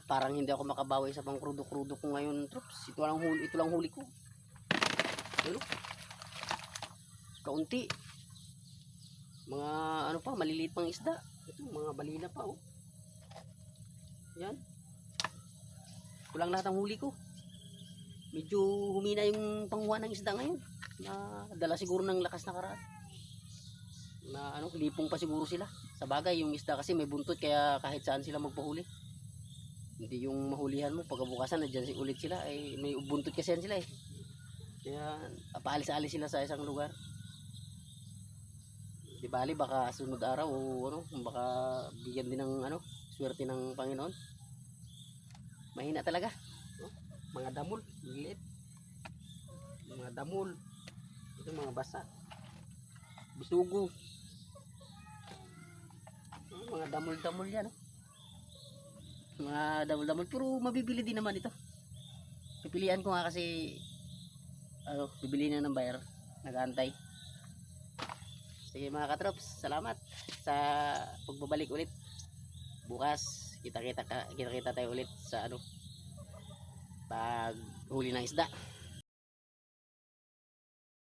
parang hindi ako makabawi sa pang krudo-krudo ko ngayon, troops. Ito lang huli ko. Ayun, kaunti. Mga ano pa, maliliit pang isda. Ito, mga balina pa oh. Yan. Kulang lahat ang huli ko. Medyo humina yung panghuha ng isda ngayon. Na dala siguro ng lakas na karaan. Na ano, lipong pa siguro sila. Sa bagay, yung isda kasi may buntot kaya kahit saan sila magpahuli. Hindi yung mahulihan mo pagkabukasan nandiyan ulit sila ay may buntot kasi yan sila eh. Kaya paalis-alis sila sa isang lugar. Di bali baka sunod araw o ano, baka bigyan din ng ano, swerte ng Panginoon. Mahina talaga. No? Mga damol, liit. Mga damol. Ito mga basa. Bisugo. Mga damol-damol yan. No? Mga damol-damol pero mabibili din naman ito. Pipilian ko nga kasi ano, bibili na ng buyer. Nag-aantay. Sige mga katrops, salamat sa pagbabalik ulit. Bukas kita tayo ulit sa ano, pag huli ng isda.